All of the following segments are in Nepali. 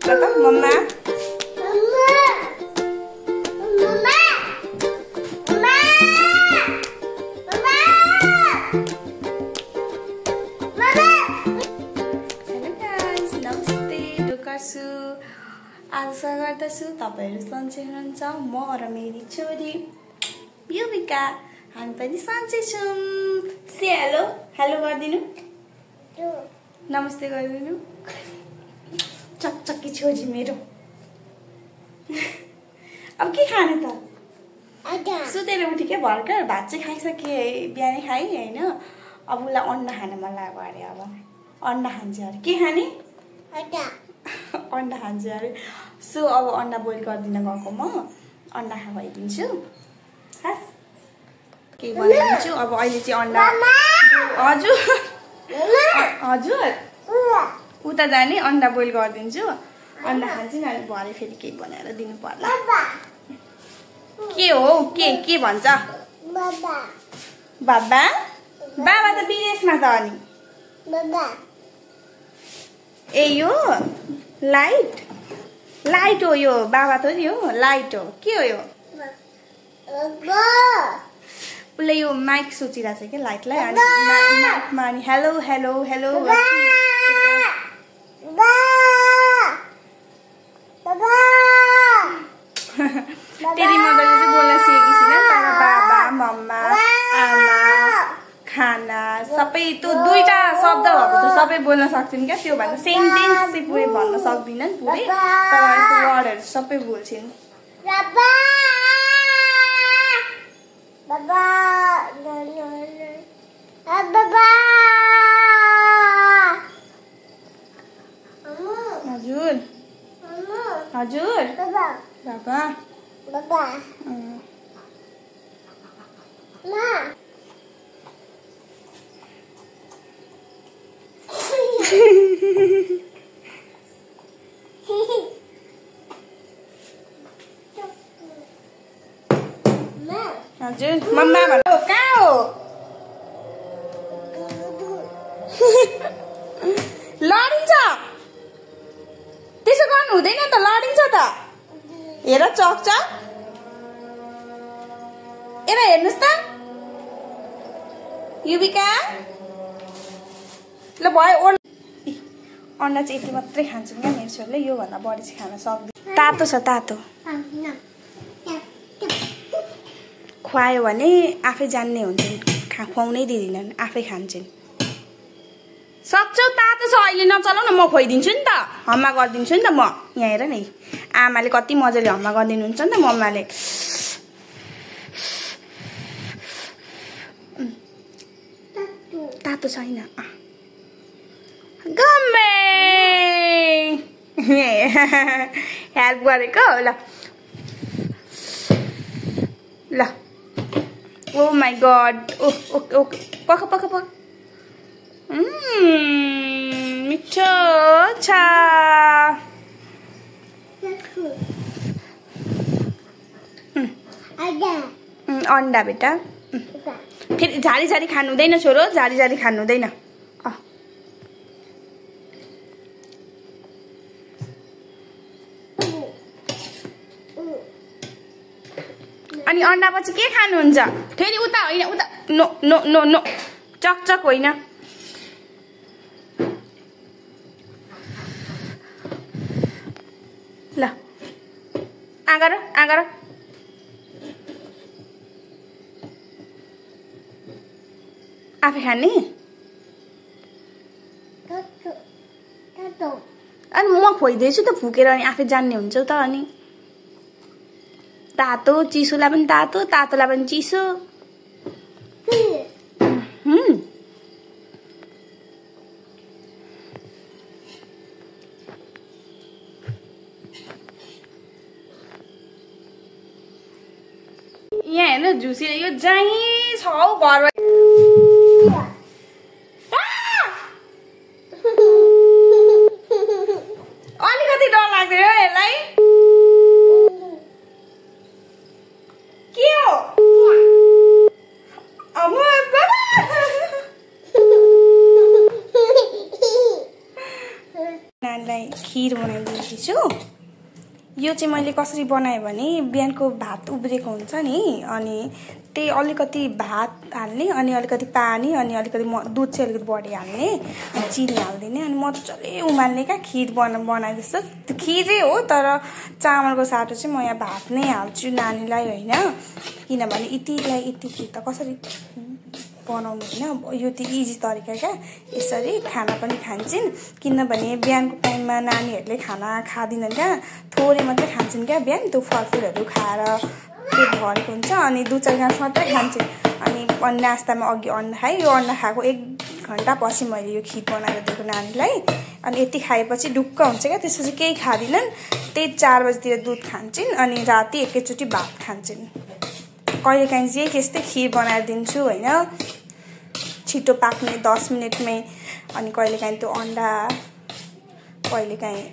ल त मम्मा आशा गर्दछु तपाईहरु सन्चै हुनुहुन्छ। म र मेरी छोरी युविका हामी पनि सन्चै छौं। से हेलो हेलो गर्दिनु, नमस्ते गर्दिनु। चकचकी छोरी मेरो। अब के खाने त? सुतेर उठी के भर्खर भात चाहिँ खाइसके, बिहानै खाइ हैन। अब उलाई अन्डा खान मन लाग्यो अरे। अब अन्डा खान्छ अरे। के खाने? अन्डा खान्छ अरे। सो अब अन्डा बोइल गर्दिन गएको म अन्डा खाइदिन्छु। खास के बनाइदिन्छु अब अहिले चाहिँ अन्डा। हजुर हजुर उता जाने अन्डा बोइल गरिदिन्छु। अन्डा खान्छु नि अनि भरे फेरि के बनाएर दिनु पर्ला। के हो के भन्छ? बाबा बाबा बाबा त विदेशमा त अनि बाबा ए यो लाइट लाइट हो यो बाबा त नि हो लाइट हो। के हो यो? उसले यो माइक सोचिरहेछ के लाइटलाई अनि माइकमा अनि हेलो हेलो हेलो तेरी मदरले चाहिँ बोल्न सिकेकी छैन तर बाबा मम्मा आमा खाना सबै त्यो दुईटा शब्द भएको छ सबै बोल्न सक्छिन् क्या। त्यो भन्दा सेन्टेन्स चाहिँ पुरै भन्न सक्दिनन् पुरै तर यस्तो वर्डहरु सबै बोल्छिन्। बाबा बाबा बाबा हजुर हजुर बाबा बाबा बाबा मा हजुर मम्मा भन्नु कहाँ हो? लडिन्छ त्यसो गर्नु हुँदैन त लडिन्छ त। हेर चक्छ एरा हेर्नुस् त युविका ल भयो। अन्डा चाहिँ यति मात्रै खान्छन् क्या मेरो छोरीले, यो भन्दा बढी चाहिँ खान सक्दैन। तातो छ तातो खुवायो भने आफै जान्ने हुन्छन्, खुवाउनै दिँदिनन् आफै खान्छन्। सक्छौ तातो छ अहिले नचलाउ न म खुवाइदिन्छु नि त, हम्मा गरिदिन्छु नि त म। यहाँ हेर नि आमाले कति मजाले हम्मा गरिदिनुहुन्छ नि त मम्माले। तातो छैन गम्मे हेल्प गरेको ल ल। ओ माई गड ओ ओ पक पक पक मिठो छ अन्डा बेटा। फेरि झारी झारी खानु हुँदैन छोरो, झारी झारी खानु हुँदैन। अनि अन्डा पछि के खानुहुन्छ फेरि? उता होइन उता नो नो नो नो चकचक होइन। ल आगर आगर आफै खाने अनि म खुवाइदिएछु त फुकेर अनि आफै जान्ने हुन्छौ त। अनि तातो चिसोलाई पनि तातो तातोलाई पनि चिसो। यहाँ हेर्नु झुसी यो चाहिँ छ हौ घरमा। अलिकति डर लाग्दैन हो यसलाई? के हो? अब नानीलाई खिर बनाइदिएको छु। यो चाहिँ मैले कसरी बनाएँ भने बिहानको भात उब्रेको हुन्छ नि, अनि त्यही अलिकति भात हाल्ने, अनि अलिकति पानी, अनि अलिकति दुध चाहिँ अलिकति बढी हाल्ने, अनि चिनी हालिदिने, अनि मजाले उमाल्ने क्या खिर बनाए जस्तो। खिरै हो तर चामलको साटो चाहिँ म यहाँ भात नै हाल्छु नानीलाई होइन, किनभने यति खिर त कसरी बनाउनु होइन, यो चाहिँ इजी तरिका क्या। यसरी खाना पनि खान्छन्, किनभने बिहानको टाइममा नानीहरूले खाना खाँदिनन् क्या, थोरै मात्रै खान्छन् क्या बिहान, त्यो फलफुलहरू खाएर पेट भरेको हुन्छ, अनि 2-4 गाँस मात्रै खान्छन्। अनि नास्तामा अघि अन्डा खाएँ, यो अन्डा खाएको 1 घन्टा पछि मैले यो खिर बनाएर दिएको नानीलाई, अनि यति खाएपछि ढुक्क हुन्छ क्या, त्यसपछि केही खाँदिनन्। त्यही 4 बजीतिर दुध खान्छन्, अनि राति एकैचोटि भात खान्छन्। कहिलेकाहीँ चाहिँ यस्तै खिर बनाएर दिन्छु होइन, छिटो पाक्ने 10 मिनटमै, अनि कहिलेकाहीँ त्यो अन्डा, कहिलेकाहीँ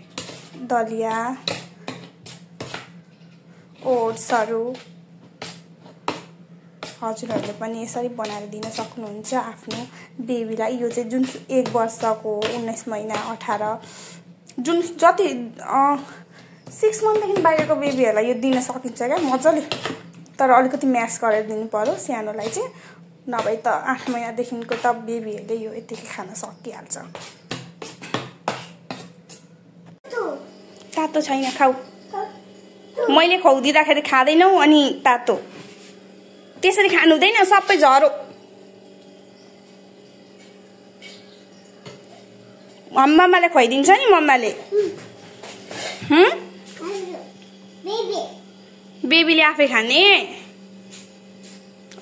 दलिया, ओट्सहरू हजुरहरूले पनि यसरी बनाएर दिन सक्नुहुन्छ आफ्नो बेबीलाई। यो चाहिँ जुन 1 वर्षको, 19 महिना, 18, जुन जति 6 मन्थदेखि बाहिरको बेबीहरूलाई यो दिन सकिन्छ क्या मजाले, तर अलिकति म्यास गरेर दिनु पर्यो सानोलाई चाहिँ, नभए त 8 महिनादेखिको त बेबीहरूले यो यतिकै खान सकिहाल्छ। तातो छैन खाऊ, मैले खुवाइदिँदाखेरि खाँदैनौ, अनि तातो त्यसरी खानु हुँदैन, सबै झरो। मम्माले खुवाइदिन्छ नि, मम्माले। बेबीले आफै खाने।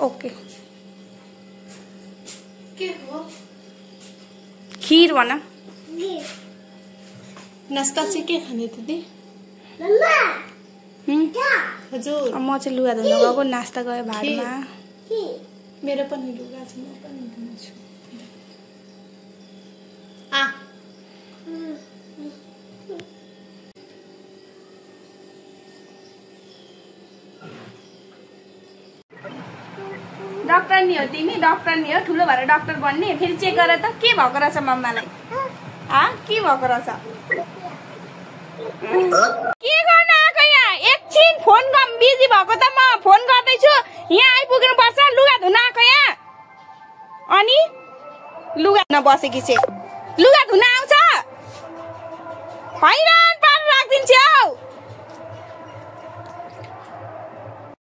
ओके खिर भन। नास्ता चाहिँ के खाने दिदी? हजुर म चाहिँ लुगा धुन गएको, नास्ता गयो भाडमा। मेरो पनि लुगा छ, म पनि धुन्छु। डक्टर नि हो तिमी, डक्टर नि हो, ठुलो भएर डक्टर बन्ने। फेरि चेक गर त के भएको रहेछ मम्मालाई, के भएको रहेछ? के गर्न आएको यहाँ? एकछिन फोन बिजी भएको त, म फोन गर्दैछु, यहाँ आइपुग्नु पर्छ। लुगा धुन आएको यहाँ, अनि लुगा धुन बसेकी छे, लुगा धुन आउँछ, हैरान पारेर राखिदिन्छ।